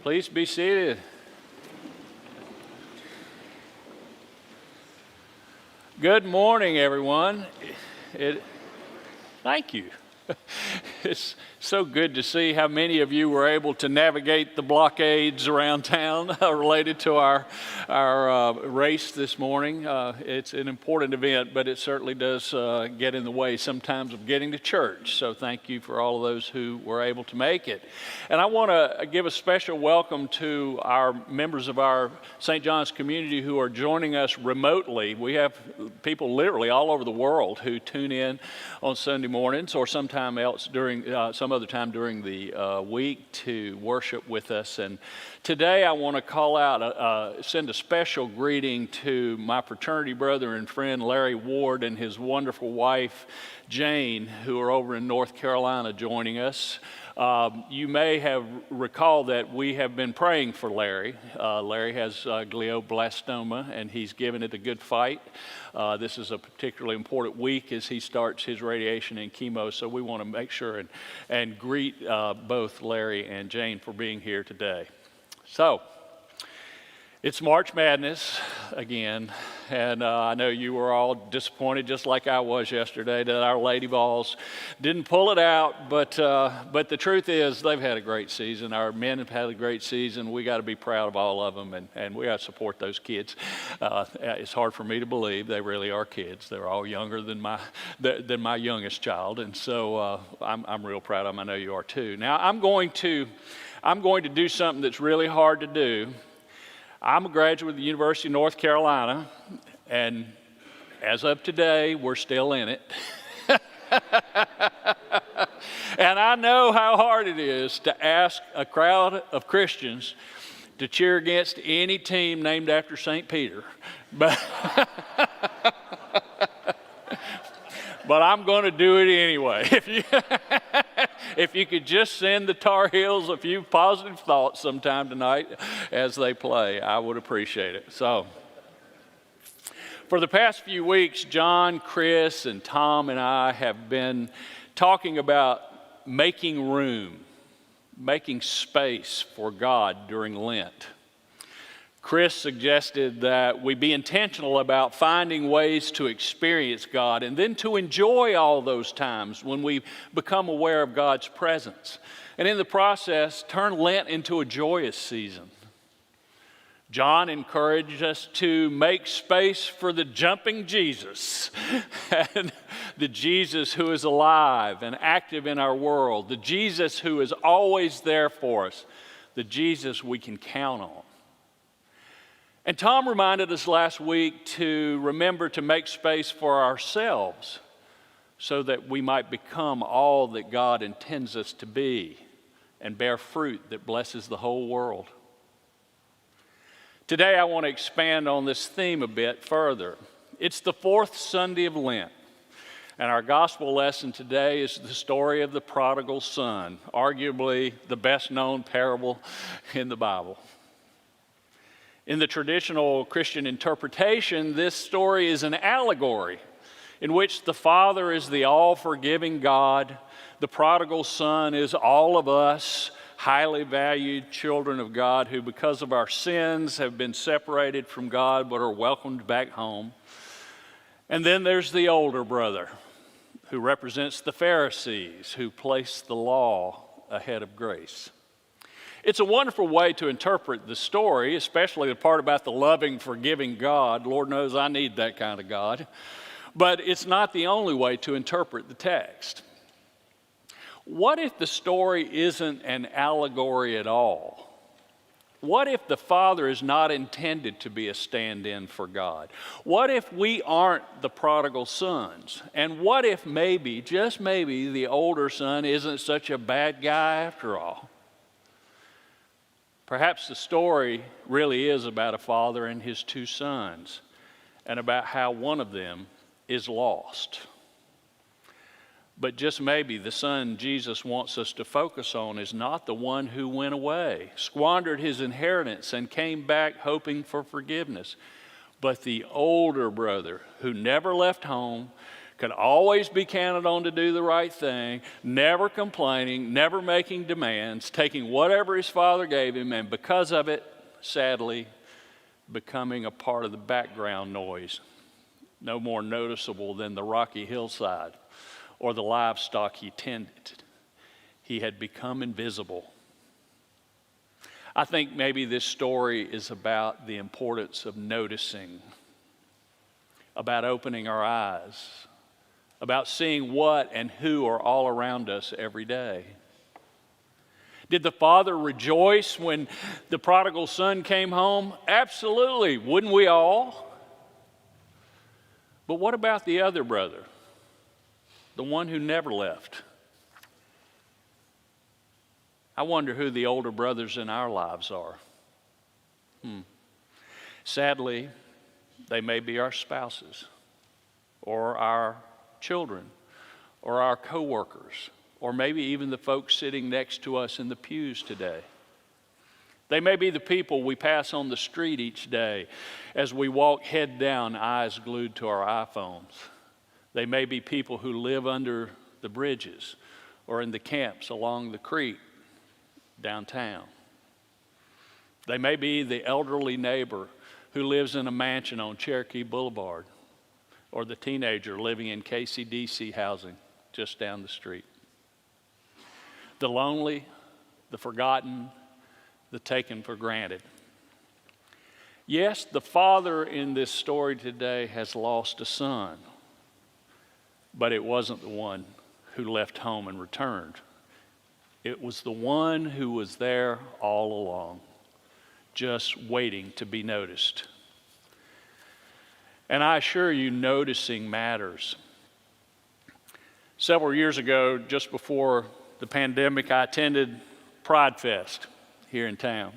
Please be seated. Good morning, everyone. Thank you. It's so good to see how many of you were able to navigate the blockades around town related to our race this morning. It's an important event, but it certainly does get in the way sometimes of getting to church. So thank you for all of those who were able to make it. And I want to give a special welcome to our members of our St. John's community who are joining us remotely. We have people literally all over the world who tune in on Sunday mornings or sometime else during some other time during the week to worship with us. And today I want to call out, send a special greeting to my fraternity brother and friend Larry Ward and his wonderful wife Jane, who are over in North Carolina joining us. You may have recalled that we have been praying for Larry. Larry has glioblastoma, and he's given it a good fight. This is a particularly important week as he starts his radiation and chemo, so we want to make sure and greet both Larry and Jane for being here today. So, it's March Madness again, and I know you were all disappointed, just like I was yesterday, that our Lady Vols didn't pull it out. But the truth is, they've had a great season. Our men have had a great season. We got to be proud of all of them, and we got to support those kids. It's hard for me to believe they really are kids. They're all younger than my youngest child, and so I'm real proud of them. I know you are too. Now I'm going to do something that's really hard to do. I'm a graduate of the University of North Carolina, and as of today, we're still in it. And I know how hard it is to ask a crowd of Christians to cheer against any team named after St. Peter. But I'm going to do it anyway. If you could just send the Tar Heels a few positive thoughts sometime tonight as they play, I would appreciate it. So, for the past few weeks, John, Chris, and Tom and I have been talking about making room, making space for God during Lent. Chris suggested that we be intentional about finding ways to experience God and then to enjoy all those times when we become aware of God's presence. And in the process, turn Lent into a joyous season. John encouraged us to make space for the jumping Jesus, and the Jesus who is alive and active in our world, the Jesus who is always there for us, the Jesus we can count on. And Tom reminded us last week to remember to make space for ourselves so that we might become all that God intends us to be and bear fruit that blesses the whole world. Today I want to expand on this theme a bit further. It's the fourth Sunday of Lent, and our gospel lesson today is the story of the prodigal son, arguably the best known parable in the Bible. In the traditional Christian interpretation, this story is an allegory in which the Father is the all-forgiving God, the prodigal son is all of us, highly valued children of God who, because of our sins, have been separated from God but are welcomed back home. And then there's the older brother who represents the Pharisees who place the law ahead of grace. It's a wonderful way to interpret the story, especially the part about the loving, forgiving God. Lord knows I need that kind of God. But it's not the only way to interpret the text. What if the story isn't an allegory at all? What if the Father is not intended to be a stand-in for God? What if we aren't the prodigal sons? And what if maybe, just maybe, the older son isn't such a bad guy after all? Perhaps the story really is about a father and his two sons, and about how one of them is lost. But just maybe the son Jesus wants us to focus on is not the one who went away, squandered his inheritance, and came back hoping for forgiveness, but the older brother who never left home, could always be counted on to do the right thing, never complaining, never making demands, taking whatever his father gave him, and because of it, sadly, becoming a part of the background noise, no more noticeable than the rocky hillside or the livestock he tended. He had become invisible. I think maybe this story is about the importance of noticing, about opening our eyes, about seeing what and who are all around us every day. Did the father rejoice when the prodigal son came home? Absolutely. Wouldn't we all? But what about the other brother, the one who never left? I wonder who the older brothers in our lives are. Sadly, they may be our spouses, or our children, or our coworkers, or maybe even the folks sitting next to us in the pews today. They may be the people we pass on the street each day as we walk head down, eyes glued to our iPhones. They may be people who live under the bridges or in the camps along the creek downtown. They may be the elderly neighbor who lives in a mansion on Cherokee Boulevard, or the teenager living in KCDC housing just down the street. The lonely, the forgotten, the taken for granted. Yes, the father in this story today has lost a son, but it wasn't the one who left home and returned. It was the one who was there all along, just waiting to be noticed. And I assure you, noticing matters. Several years ago, just before the pandemic, I attended Pride Fest here in town.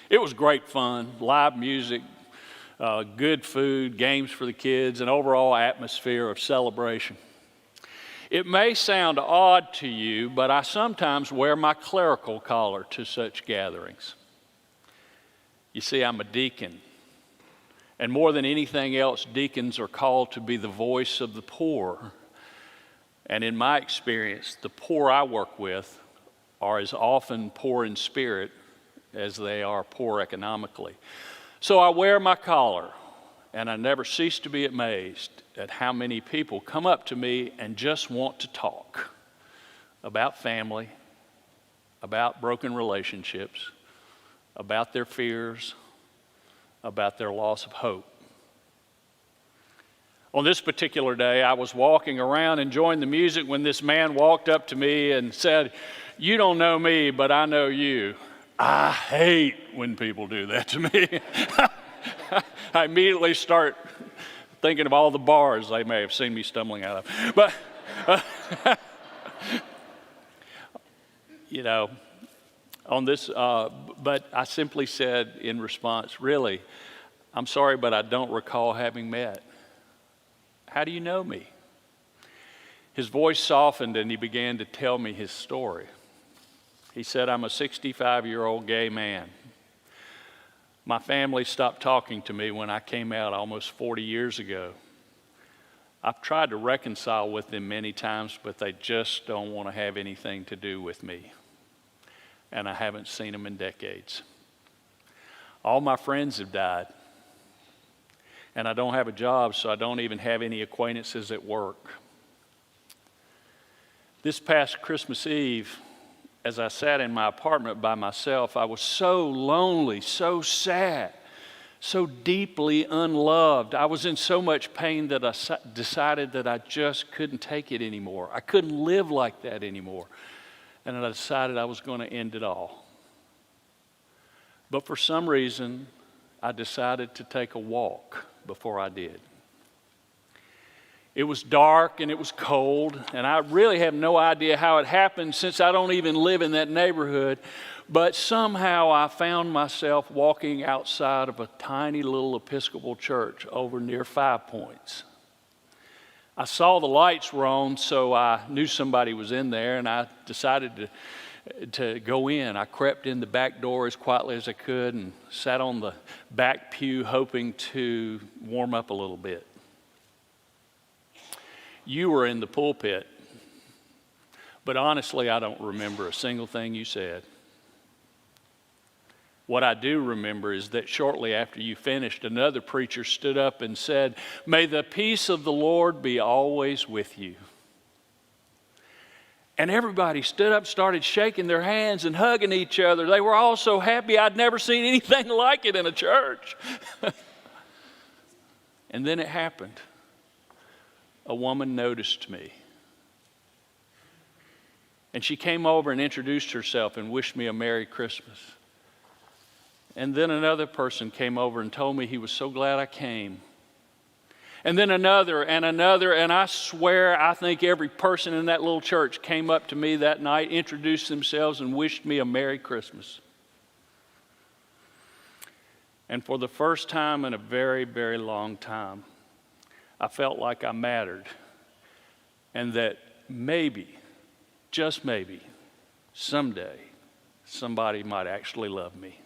It was great fun, live music, good food, games for the kids, an overall atmosphere of celebration. It may sound odd to you, but I sometimes wear my clerical collar to such gatherings. You see, I'm a deacon. And more than anything else, deacons are called to be the voice of the poor. And in my experience, the poor I work with are as often poor in spirit as they are poor economically. So I wear my collar, and I never cease to be amazed at how many people come up to me and just want to talk about family, about broken relationships, about their fears, about their loss of hope. On this particular day, I was walking around enjoying the music when this man walked up to me and said, "You don't know me, but I know you." I hate when people do that to me. I immediately start thinking of all the bars they may have seen me stumbling out of. But, on this, but I simply said in response, "Really, I'm sorry, but I don't recall having met. How do you know me?" His voice softened and he began to tell me his story. He said, "I'm a 65-year-old gay man. My family stopped talking to me when I came out almost 40 years ago. I've tried to reconcile with them many times, but they just don't want to have anything to do with me. And I haven't seen them in decades. All my friends have died. And I don't have a job, so I don't even have any acquaintances at work. This past Christmas Eve, as I sat in my apartment by myself, I was so lonely, so sad, so deeply unloved. I was in so much pain that I decided that I just couldn't take it anymore. I couldn't live like that anymore. And I decided I was going to end it all. But for some reason, I decided to take a walk before I did. It was dark and it was cold, and I really have no idea how it happened since I don't even live in that neighborhood, but somehow I found myself walking outside of a tiny little Episcopal church over near Five Points. I saw the lights were on, so I knew somebody was in there, and I decided to go in. I crept in the back door as quietly as I could and sat on the back pew hoping to warm up a little bit. You were in the pulpit, but honestly, I don't remember a single thing you said. What I do remember is that shortly after you finished, another preacher stood up and said, "May the peace of the Lord be always with you." And everybody stood up, started shaking their hands and hugging each other. They were all so happy. I'd never seen anything like it in a church. And then it happened. A woman noticed me. And she came over and introduced herself and wished me a Merry Christmas. And then another person came over and told me he was so glad I came. And then another, and I swear I think every person in that little church came up to me that night, introduced themselves, and wished me a Merry Christmas. And for the first time in a very, very long time, I felt like I mattered, and that maybe, just maybe, someday, somebody might actually love me.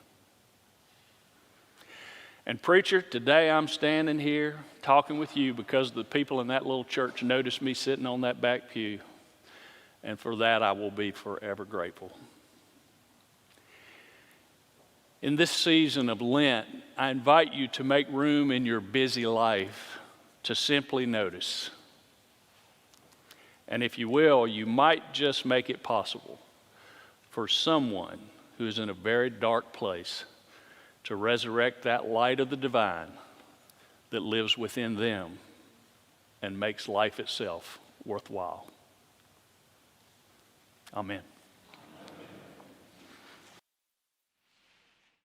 And preacher, today I'm standing here talking with you because the people in that little church noticed me sitting on that back pew. And for that I will be forever grateful. In this season of Lent, I invite you to make room in your busy life to simply notice. And if you will, you might just make it possible for someone who is in a very dark place to resurrect that light of the divine that lives within them and makes life itself worthwhile. Amen.